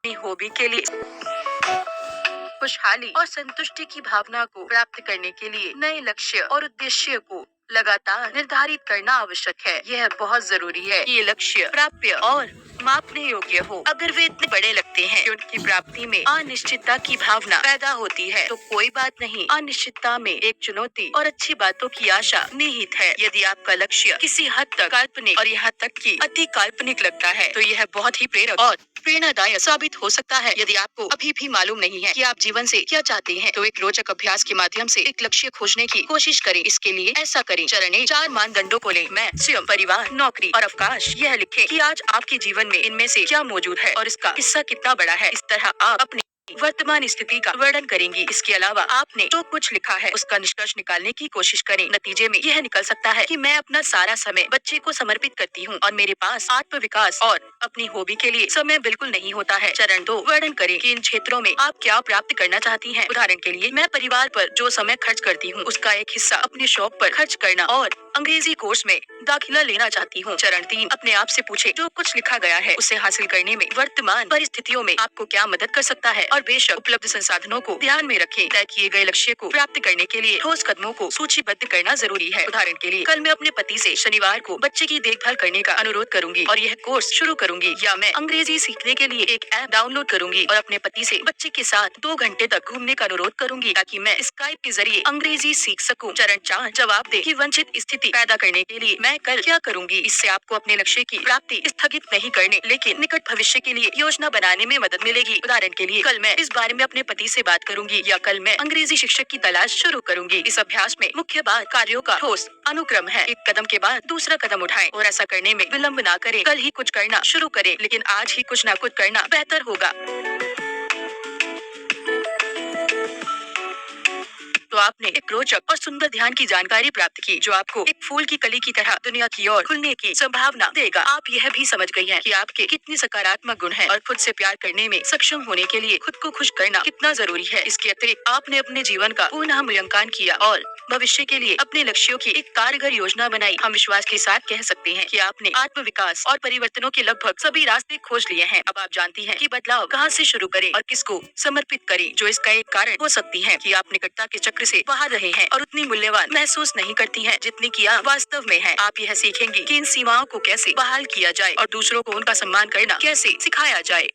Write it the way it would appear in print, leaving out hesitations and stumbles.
अपनी हॉबी के लिए खुशहाली और संतुष्टि की भावना को प्राप्त करने के लिए नए लक्ष्य और उद्देश्य को लगातार निर्धारित करना आवश्यक है। यह बहुत जरूरी है कि ये लक्ष्य प्राप्य और मापने योग्य हो। अगर वे इतने बड़े लगते हैं कि उनकी प्राप्ति में अनिश्चितता की भावना पैदा होती है, तो कोई बात नहीं। अनिश्चितता में एक चुनौती और अच्छी बातों की आशा निहित है। यदि आपका लक्ष्य किसी हद तक काल्पनिक और यहाँ तक कि अति काल्पनिक लगता है, तो यह बहुत ही प्रेरक और प्रेरणादायक साबित हो सकता है। यदि आपको अभी भी मालूम नहीं है कि आप जीवन से क्या चाहते हैं, तो एक रोचक अभ्यास के माध्यम से एक लक्ष्य खोजने की कोशिश करें। इसके लिए ऐसा करें। चरण 1, 4 मानदंडों को लें। मैं, स्वयं, परिवार, नौकरी और अवकाश। यह लिखें कि आज आपके जीवन में इनमें से क्या मौजूद है और इसका हिस्सा कितना बड़ा है। इस तरह आप अपनी वर्तमान स्थिति का वर्णन करेंगी। इसके अलावा आपने जो कुछ लिखा है उसका निष्कर्ष निकालने की कोशिश करें। नतीजे में यह निकल सकता है कि मैं अपना सारा समय बच्चे को समर्पित करती हूँ और मेरे पास आत्म विकास और अपनी हॉबी के लिए समय बिल्कुल नहीं होता है। चरण 2, वर्णन करें कि इन क्षेत्रों में आप क्या प्राप्त करना चाहती हैं। उदाहरण के लिए, मैं परिवार पर जो समय खर्च करती हूँ उसका एक हिस्सा अपने शौक पर खर्च करना और अंग्रेजी कोर्स में दाखिला लेना चाहती हूँ। चरण 3, अपने आप से पूछे जो कुछ लिखा गया है उसे हासिल करने में वर्तमान परिस्थितियों में आपको क्या मदद कर सकता है, और बेशक उपलब्ध संसाधनों को ध्यान में रखें। तय किए गए लक्ष्य को प्राप्त करने के लिए ठोस कदमों को सूचीबद्ध करना जरूरी है। उदाहरण के लिए, कल मैं अपने पति से शनिवार को बच्चे की देखभाल करने का अनुरोध करूंगी और यह कोर्स शुरू करूंगी, या मैं अंग्रेजी सीखने के लिए एक ऐप डाउनलोड करूंगी और अपने पति से बच्चे के साथ 2 घंटे तक घूमने का अनुरोध करूंगी ताकि मैं स्काइप के जरिए अंग्रेजी सीख सकूं। चरण 4, जवाब दे कि वांछित स्थिति पैदा करने के लिए मैं कल क्या करूंगी। इससे आपको अपने लक्ष्य की प्राप्ति स्थगित नहीं करने, लेकिन निकट भविष्य के लिए योजना बनाने में मदद मिलेगी। उदाहरण के लिए, कल मैं इस बारे में अपने पति से बात करूंगी, या कल मैं अंग्रेजी शिक्षक की तलाश शुरू करूंगी। इस अभ्यास में मुख्य बात कार्यों का ठोस अनुक्रम है। एक कदम के बाद दूसरा कदम उठाएं और ऐसा करने में विलंब ना करें। कल ही कुछ करना शुरू करें, लेकिन आज ही कुछ ना कुछ करना बेहतर होगा। तो आपने एक रोचक और सुंदर ध्यान की जानकारी प्राप्त की, जो आपको एक फूल की कली की तरह दुनिया की ओर खुलने की संभावना देगा। आप यह भी समझ गई हैं कि आपके कितने सकारात्मक गुण हैं और खुद से प्यार करने में सक्षम होने के लिए खुद को खुश करना कितना जरूरी है। इसके अतिरिक्त आपने अपने जीवन का पुनः मूल्यांकन किया और भविष्य के लिए अपने लक्ष्यों की एक कारगर योजना बनाई। हम विश्वास के साथ कह सकते हैं कि आपने आत्म विकास और परिवर्तनों के लगभग सभी रास्ते खोज लिए हैं। अब आप जानती हैं कि बदलाव कहां से शुरू करें और किसको समर्पित करें। जो इसका एक कारण हो सकती है कि आप निकटता के चक्र से बाहर रहे हैं और उतनी मूल्यवान महसूस नहीं करती हैं जितनी कि आप वास्तव में हैं। आप यह सीखेंगी कि इन सीमाओं को कैसे बहाल किया जाए और दूसरों को उनका सम्मान करना कैसे सिखाया जाए।